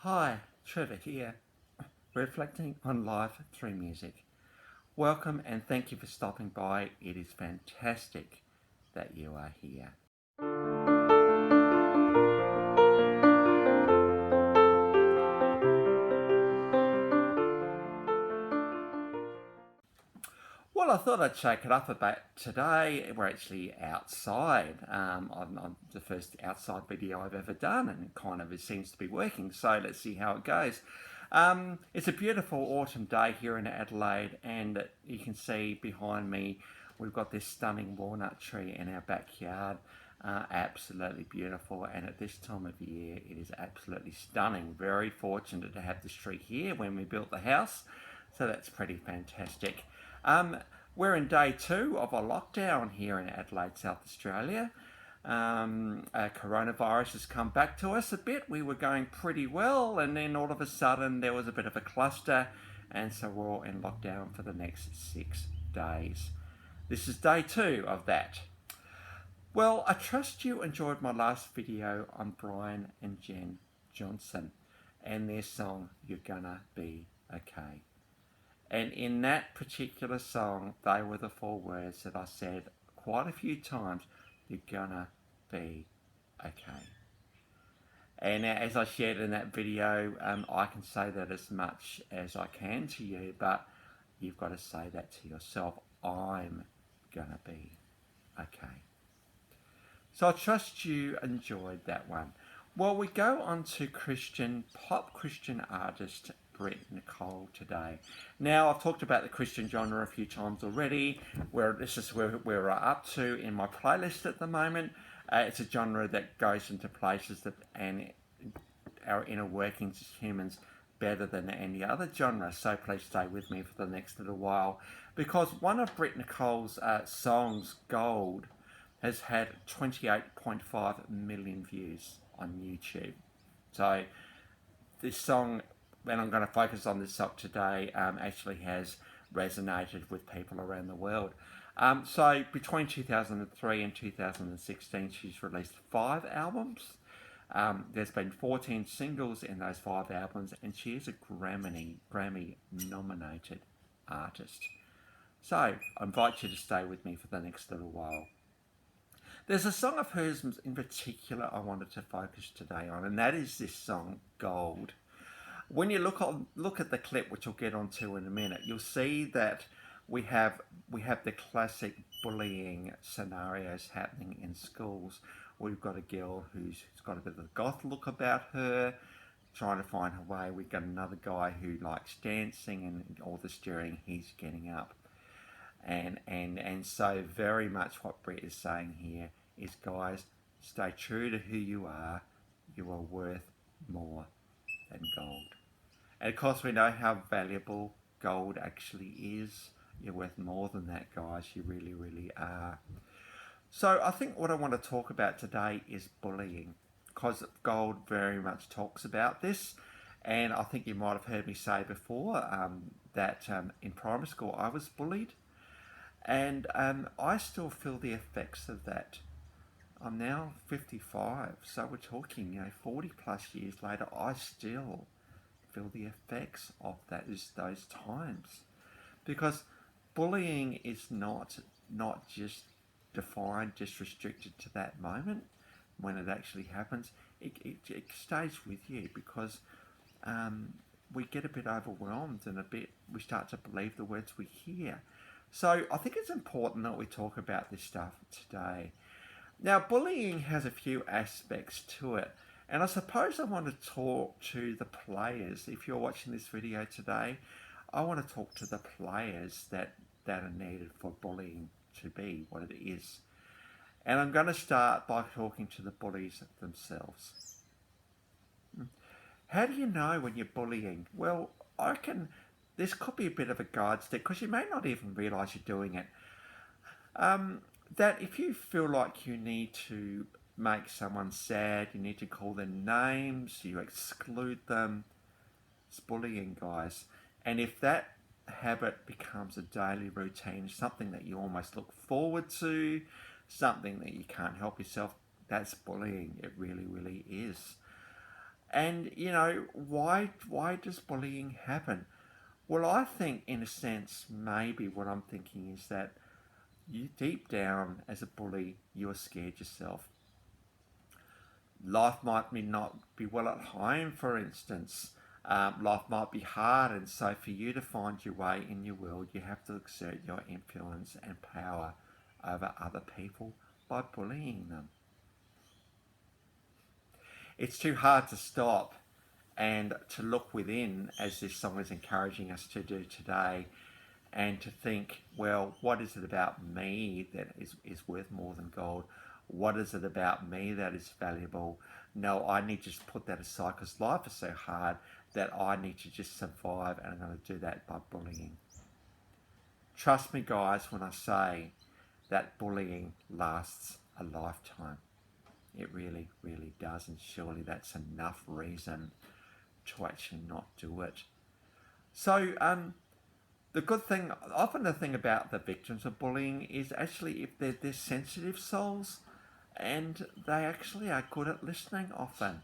Hi, Trevor here, reflecting on life through music. Welcome and thank you for stopping by. It is fantastic that you are here. Well, I thought I'd shake it up a bit today. We're actually outside. On the first outside video I've ever done, and it seems to be working. So let's see how it goes. It's a beautiful autumn day here in Adelaide, and you can see behind me we've got this stunning walnut tree in our backyard. Absolutely beautiful, and at this time of year it is absolutely stunning. Very fortunate to have this tree here when we built the house, so that's pretty fantastic. We're in day 2 of a lockdown here in Adelaide, South Australia. Coronavirus has come back to us a bit. We were going pretty well, and then all of a sudden there was a bit of a cluster, and so we're all in lockdown for the next 6 days. This is day 2 of that. Well, I trust you enjoyed my last video on Brian and Jenn Johnson and their song, You're Gonna Be Okay. And in that particular song, they were the 4 words that I said quite a few times, you're gonna be okay. And as I shared in that video, I can say that as much as I can to you, but you've got to say that to yourself. I'm gonna be okay. So I trust you enjoyed that one. Well, we go on to pop Christian artist Britt Nicole today. Now, I've talked about the Christian genre a few times already, this is where we're up to in my playlist at the moment. It's a genre that goes into places and our inner workings as humans better than any other genre, so please stay with me for the next little while, because one of Britt Nicole's songs, Gold, has had 28.5 million views on YouTube. So this song, and I'm going to focus on this song today, actually has resonated with people around the world. So between 2003 and 2016, she's released 5 albums. There's been 14 singles in those 5 albums, and she is a Grammy-nominated artist. So I invite you to stay with me for the next little while. There's a song of hers in particular I wanted to focus today on, and that is this song, Gold. When you look at the clip, which we'll get onto in a minute, you'll see that we have the classic bullying scenarios happening in schools. We've got a girl who's got a bit of a goth look about her, trying to find her way. We've got another guy who likes dancing, and all the steering, he's getting up. And so very much what Britt is saying here is, guys, stay true to who you are. You are worth more than gold. And of course we know how valuable gold actually is. You're worth more than that, guys. You really, really are. So I think what I want to talk about today is bullying, because Gold very much talks about this. And I think you might have heard me say before that in primary school I was bullied. And I still feel the effects of that. I'm now 55, so we're talking, 40 plus years later, I still feel the effects of those times. Because bullying is not just defined, just restricted to that moment when it actually happens. It stays with you, because we get a bit overwhelmed and we start to believe the words we hear. So I think it's important that we talk about this stuff today. Now, bullying has a few aspects to it, and I suppose I want to talk to the players. If you're watching this video today, I want to talk to the players that are needed for bullying to be what it is. And I'm going to start by talking to the bullies themselves. How do you know when you're bullying? Well, I reckon this could be a bit of a guide stick, because you may not even realise you're doing it. That if you feel like you need to make someone sad, you need to call them names, you exclude them, it's bullying, guys. And if that habit becomes a daily routine, something that you almost look forward to, something that you can't help yourself, that's bullying. It really, really is. And why does bullying happen? Well, I think in a sense, maybe what I'm thinking is that you deep down as a bully, you are scared yourself. Life might not be well at home, for instance. Life might be hard, and so for you to find your way in your world, you have to exert your influence and power over other people by bullying them. It's too hard to stop and to look within, as this song is encouraging us to do today, and to think, well, what is it about me that is worth more than gold? What is it about me that is valuable? No, I need to just put that aside because life is so hard that I need to just survive, and I'm going to do that by bullying. Trust me, guys, when I say that bullying lasts a lifetime. It really, really does, and surely that's enough reason to actually not do it. So, the good thing, often the thing about the victims of bullying is actually if they're sensitive souls, and they actually are good at listening often.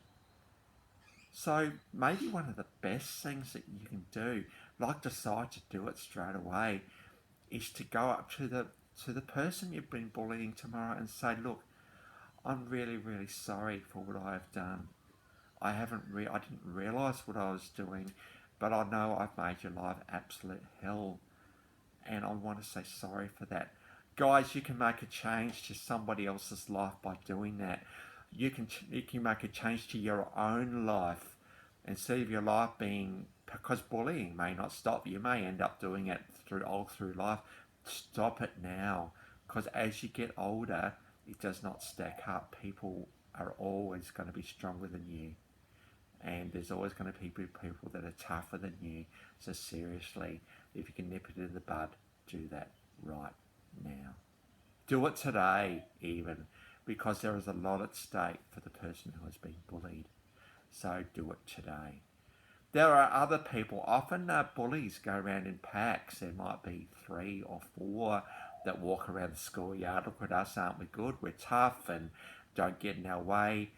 So maybe one of the best things that you can do, like decide to do it straight away, is to go up to the person you've been bullying tomorrow and say, look, I'm really, really sorry for what I have done. I didn't realise what I was doing, but I know I've made your life absolute hell, and I want to say sorry for that. Guys, you can make a change to somebody else's life by doing that. You can make a change to your own life instead of your life being, because bullying may not stop. You may end up doing it all through life. Stop it now, because as you get older, it does not stack up. People are always going to be stronger than you, and there's always going to be people that are tougher than you. So seriously, if you can nip it in the bud, do that right now. Do it today, even, because there is a lot at stake for the person who has been bullied. So do it today. There are other people. Often bullies go around in packs. There might be 3 or 4 that walk around the schoolyard. Look at us, aren't we good? We're tough and don't get in our way.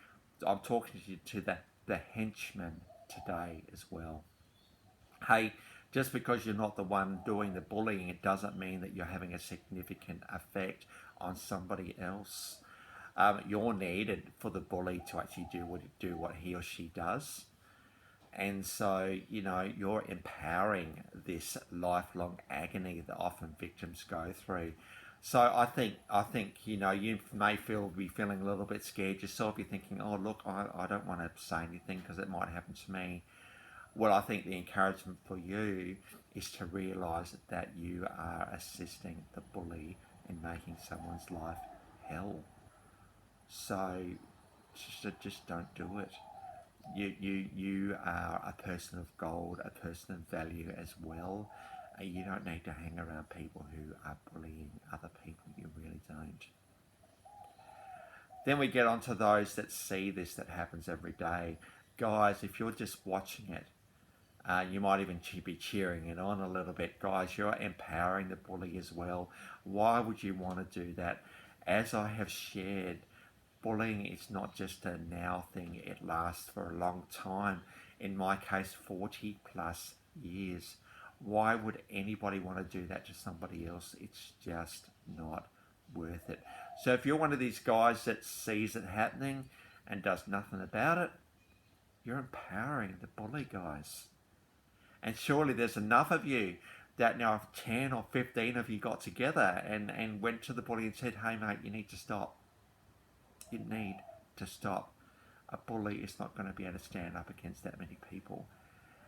I'm talking to you to the henchman today as well. Hey, just because you're not the one doing the bullying, it doesn't mean that you're having a significant effect on somebody else. You're needed for the bully to actually do what he or she does. And so, you're empowering this lifelong agony that often victims go through. So I think you may be feeling a little bit scared yourself. You're thinking, oh look, I don't want to say anything because it might happen to me. Well, I think the encouragement for you is to realise that you are assisting the bully in making someone's life hell. So just don't do it. You are a person of gold, a person of value as well. You don't need to hang around people who are bullying other people. You really don't. Then we get on to those that see this, that happens every day. Guys, if you're just watching it, you might even be cheering it on a little bit. Guys, you're empowering the bully as well. Why would you want to do that? As I have shared, bullying is not just a now thing. It lasts for a long time. In my case, 40 plus years. Why would anybody want to do that to somebody else? It's just not worth it. So if you're one of these guys that sees it happening and does nothing about it, you're empowering the bully, guys. And surely there's enough of you that now if 10 or 15 of you got together and went to the bully and said, hey mate, you need to stop. You need to stop. A bully is not going to be able to stand up against that many people.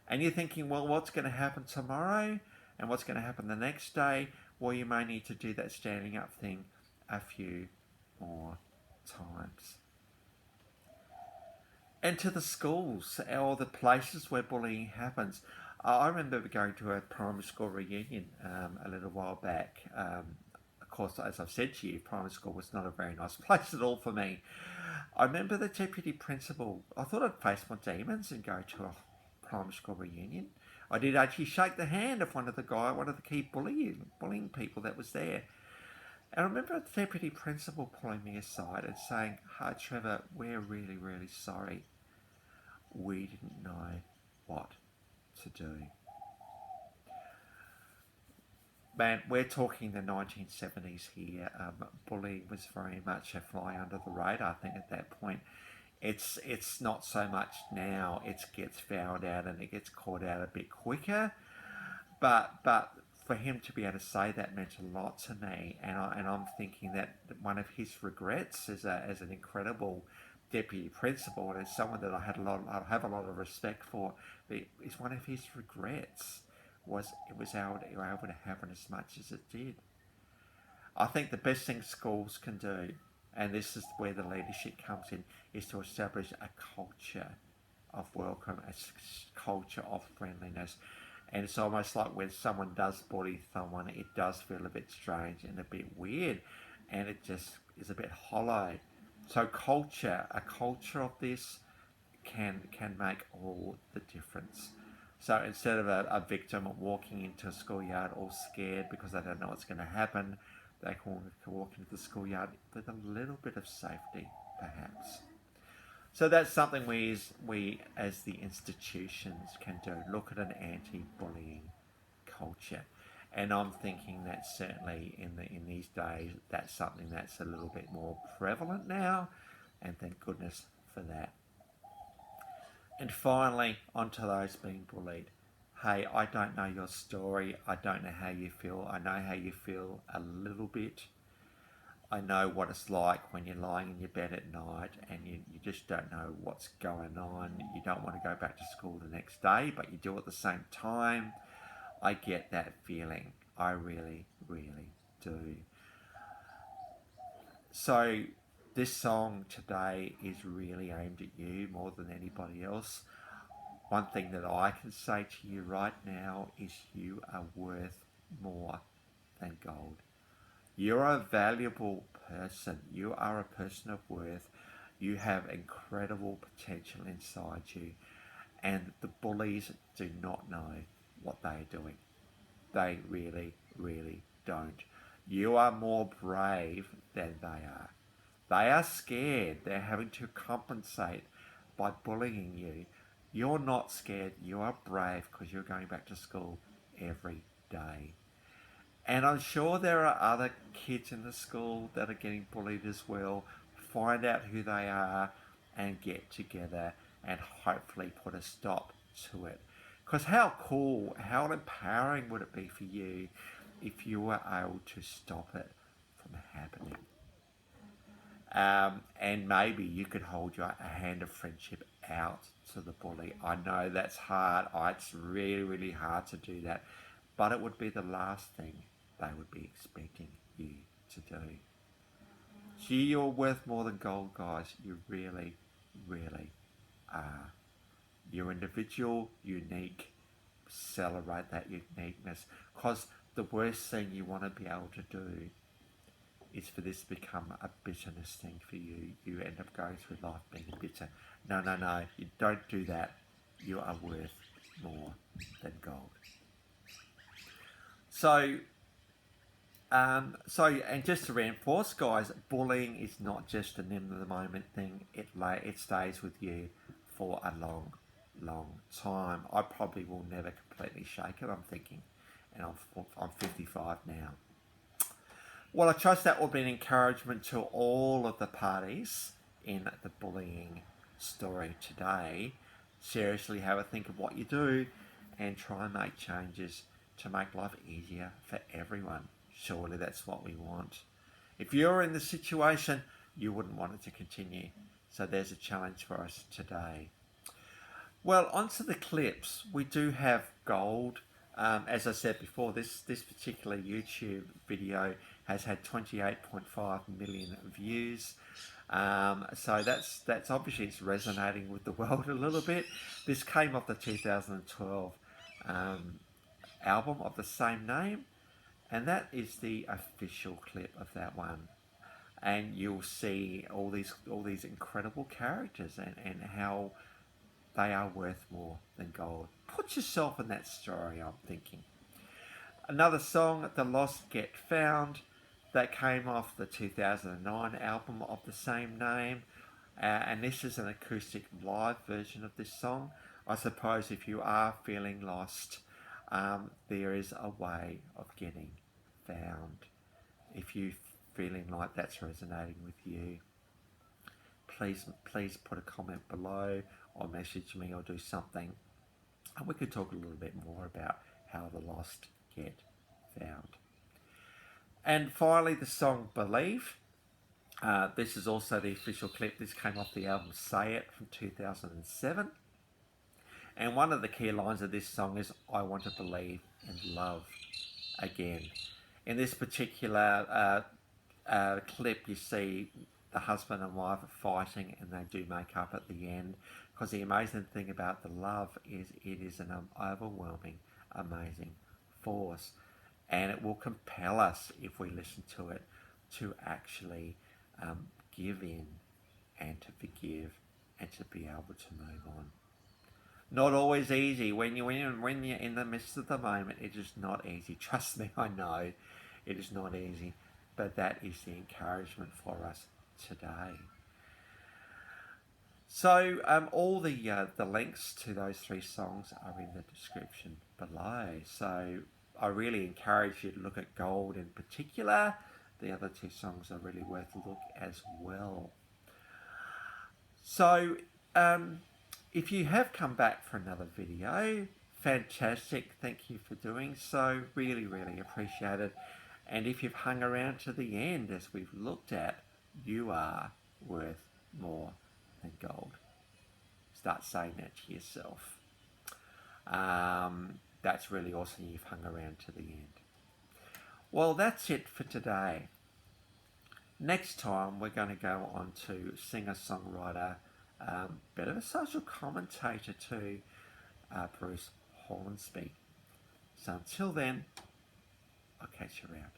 And you're thinking, well, what's going to happen tomorrow? And what's going to happen the next day? Well, you may need to do that standing up thing a few more times. And to the schools or the places where bullying happens. I remember going to a primary school reunion a little while back. Of course, as I've said to you, primary school was not a very nice place at all for me. I remember the deputy principal. I thought I'd face my demons and go to a primary school reunion. I did actually shake the hand of one of the key bullying people that was there. And I remember the deputy principal pulling me aside and saying, "Hi, Trevor, we're really, really sorry. we didn't know what to do. Man, we're talking the 1970s here. Bullying was very much a fly under the radar. I think at that point, it's not so much now. It gets found out and it gets caught out a bit quicker. But for him to be able to say that meant a lot to me, and I'm thinking that one of his regrets as an incredible deputy principal and as someone that I have a lot of respect for, is one of his regrets was it was able to happen as much as it did. I think the best thing schools can do, and this is where the leadership comes in, is to establish a culture of welcome, a culture of friendliness. And it's almost like when someone does bully someone, it does feel a bit strange and a bit weird, and it just is a bit hollow. So a culture of this can make all the difference. So instead of a victim walking into a schoolyard all scared because they don't know what's going to happen, they can walk into the schoolyard with a little bit of safety, perhaps. So that's something we as the institutions can do. Look at an anti-bullying culture. And I'm thinking that certainly in these days, that's something that's a little bit more prevalent now, and thank goodness for that. And finally, onto those being bullied. Hey, I don't know your story. I don't know how you feel. I know how you feel a little bit. I know what it's like when you're lying in your bed at night and you just don't know what's going on. You don't want to go back to school the next day, but you do at the same time. I get that feeling. I really, really do. So this song today is really aimed at you more than anybody else. One thing that I can say to you right now is you are worth more than gold. You're a valuable person. You are a person of worth. You have incredible potential inside you. And the bullies do not know what they are doing. They really, really don't. You are more brave than they are. They are scared. They're having to compensate by bullying you. You're not scared. You are brave because you're going back to school every day. And I'm sure there are other kids in the school that are getting bullied as well. Find out who they are and get together and hopefully put a stop to it. Because how cool, how empowering would it be for you if you were able to stop it from happening? And maybe you could hold a hand of friendship out to the bully. I know that's hard. It's really, really hard to do that. But it would be the last thing they would be expecting you to do. Gee, you're worth more than gold, guys. You really, really are. You're individual, unique. Celebrate that uniqueness. Because the worst thing you want to be able to do is for this to become a bitterness thing for you. You end up going through life being bitter. No, you don't do that. You are worth more than gold. So, and just to reinforce, guys, bullying is not just an in-the-moment thing. It stays with you for a long, long time. I probably will never completely shake it, I'm thinking. And I'm 55 now. Well, I trust that will be an encouragement to all of the parties in the bullying story today. Seriously have a think of what you do and try and make changes to make life easier for everyone. Surely that's what we want. If you're in the situation, you wouldn't want it to continue. So there's a challenge for us today. Well, onto the clips. We do have gold. As I said before, this particular YouTube video has had 28.5 million views. So that's obviously it's resonating with the world a little bit. This came off the 2012 album of the same name, and that is the official clip of that one. And you'll see all these incredible characters and how they are worth more than gold. Put yourself in that story, I'm thinking. Another song, The Lost Get Found, that came off the 2009 album of the same name. and this is an acoustic live version of this song. I suppose if you are feeling lost, there is a way of getting found. If you're feeling like that's resonating with you, please put a comment below or message me or do something, and we could talk a little bit more about how the lost get found. And finally, the song Believe. This is also the official clip. This came off the album Say It from 2007. And one of the key lines of this song is, I want to believe in love again. In this particular clip, you see the husband and wife are fighting, and they do make up at the end, because the amazing thing about the love is it is an overwhelming, amazing force, and it will compel us, if we listen to it, to actually give in and to forgive and to be able to move on. Not always easy. When you're in the midst of the moment, it is not easy. Trust me, I know it is not easy, but that is the encouragement for us today. So all the links to those 3 songs are in the description below. So I really encourage you to look at Gold in particular. The other 2 songs are really worth a look as well. So if you have come back for another video, fantastic. Thank you for doing so. Really, really appreciate it. And if you've hung around to the end, as we've looked at, you are worth more than gold. Start saying that to yourself. That's really awesome. You've hung around to the end. Well, that's it for today. Next time, we're going to go on to singer-songwriter, bit of a social commentator too, Bruce Hornsby. So until then, I'll catch you around.